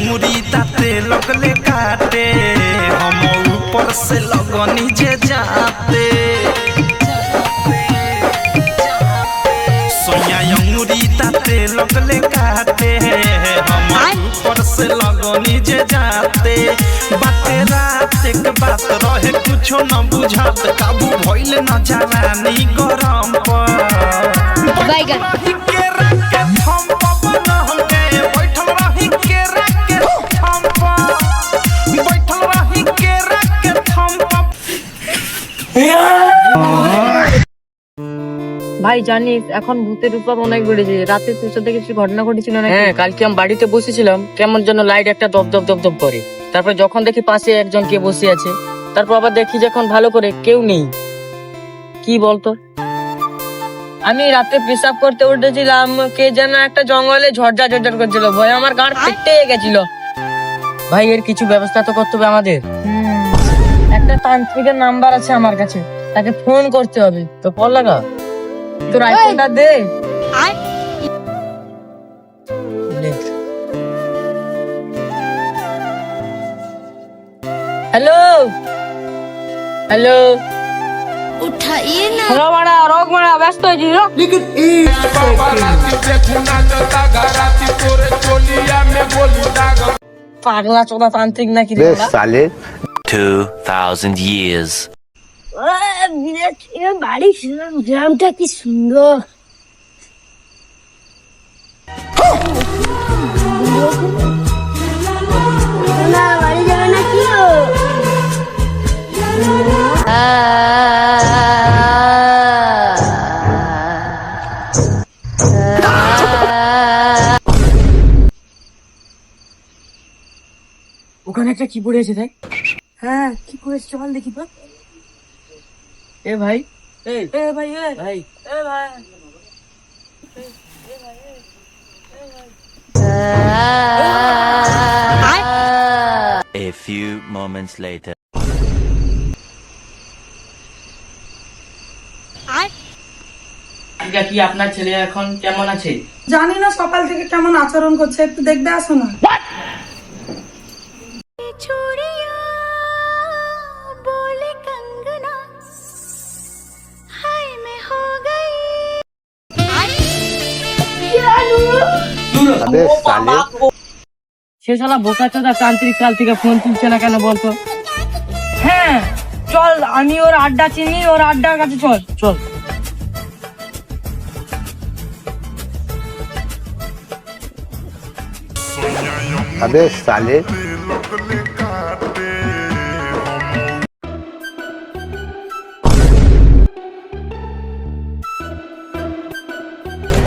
मुरी दाते लगले काटे हम ऊपर से लगनी जे जाते सोया अंगूरी दाते लगले काटे हम ऊपर से लगनी जे जाते बाते रात एक बात रहे कुछो न बुझात काबू भइल न जवानी गरम पर बैगन के रखे हम पवन हमके बैठल रही के रखे हम बैठल रही के रखे हम ভাই জানিস এখন ভূতের উৎপাত অনেক বেড়েছে। রাতে তোর সাথে কিছু ঘটনা ঘটেছিল না? হ্যাঁ, কালকে আমি বাড়িতে বসেছিলাম, কেমন যেন লাইট একটা দপ দপ দপ দপ করে। তারপর যখন দেখি পাশে একজন কে বসে আছে, তারপর আবার দেখি যখন ভালো করে কেউ নেই। কি বলতো, আমি রাতে পেশাব করতে উঠেছিলাম, কে যেন একটা জঙ্গলে ঝড়ঝা ঝড়ঝড় করছিল, ভয় আমার গাঁট ফেটে গেছিল। ভাই এর কিছু ব্যবস্থা তো করতে হবে আমাদের। একটা তান্ত্রিকের নাম্বার আছে আমার কাছে, তাকে ফোন করতে হবে। তো কল লাগা, তোর আইফোনটা দে। হ্যালো হ্যালো, उठाइए ना। হ্যালো মারা, রোগ মারা, ব্যস্ত হয়েছি। পাগলা চোদা তান্ত্রিক নাকি রে साले 2000 years বাড়ি গ্রামটা কি সুন্দর। না বাড়ি যাবে না কি ওখানে একটা কি পড়ে আছে? দেখ। হ্যাঁ কি করেছে, চল দেখি তো। এ ভাই, এ ভাই, এ ভাই, এ ভাই, A few moments later কি আপনার ছেলে এখন কেমন আছে? জানি না সকাল থেকে কেমন আচরণ করছে, একটু দেখবে আসো না। अबे साले সে শালা বোকা চোদা তান্ত্রিক কাল থেকে ফোন তুলছে না কেন বলতো? হ্যাঁ চল, আমি ওর আড্ডা চিনি, ওর আড্ডার কাছে চল চল। अबे साले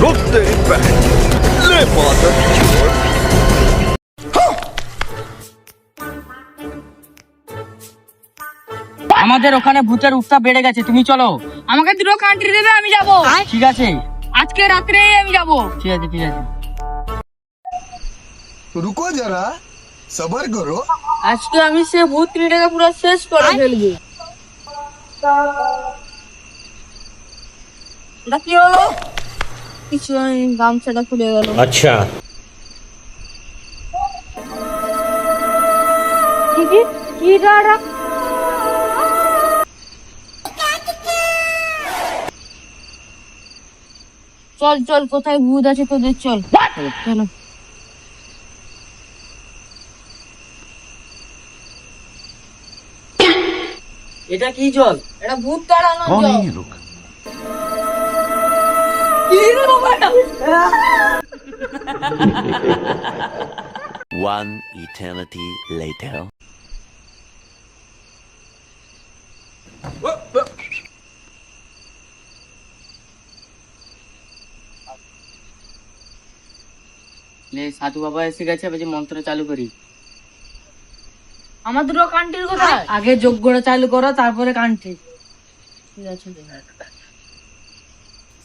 रुक तेरी बहन ले माता चोर। আমাদের ওখানে ভূতের উত্তাপ বেড়ে গেছে, তুমি চলো। আমাকে দুটো কান্ট্রি দেবে, আমি যাব। ঠিক আছে, আজকে রাত্রে আমি যাব। ঠিক আছে ঠিক আছে। रुको जरा सबर करो। আজকে আমি সে ভূত ত্রিটাকে পুরো শেষ করে ফেলবো। এটা কি হলো? কিছু গামছাটা খুলে গেল। अच्छा কি দাঁড়া, চল চল, কোথায় ভূত আছে তোদের, চল চলো। এটা কি জল? এটা ভূত তাড়ানো জল। কি রে বাবা? One eternity later সাধু বাবা এসে গেছে, এবার যে মন্ত্র চালু করি। আমার দুটো কান্ট্রির কোথায়? আগে যজ্ঞটা চালু করো, তারপরে কান্ট্রি। ঠিক আছে।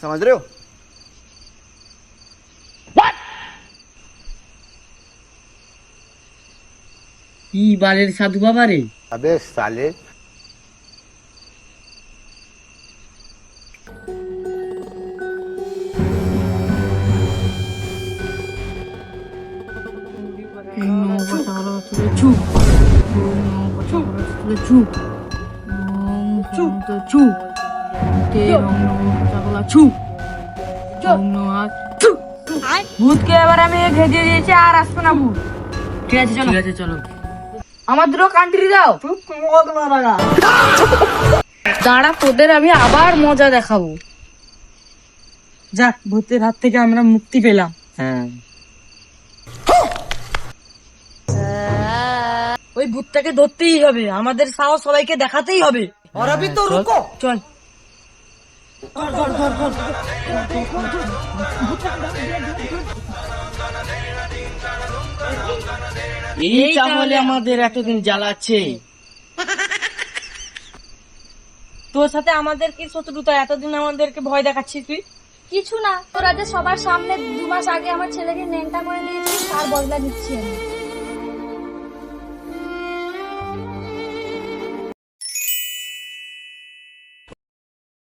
समझ रहे हो? কি বালের সাধু বাবা রে? अबे साले ভূতকে এবার আমি ঘেঁটে দিয়েছি, আর আসবে না ভূত। ঠিক আছে চলো, ঠিক আছে চলো। আমার দুটো কান্ট্রি দাও। দাঁড়া, তোদের আমি আবার মজা দেখাবো। যাক, ভূতের হাত থেকে আমরা মুক্তি পেলাম। হ্যাঁ, ওই ভূতটাকে ধরতেই হবে, আমাদের সাহস সবাইকে দেখাতেই হবে। চল। এই তাহলে আমাদের এতদিন জ্বালাচ্ছে। তোর সাথে আমাদের কি শত্রুতা? এতদিন আমাদেরকে ভয় দেখাচ্ছিস তুই। কিছু না, তোরা যে সবার সামনে 2 মাস আগে আমার ছেলেকে নেংটা করে দিয়েছিস, তার বদলা নিচ্ছি আমি।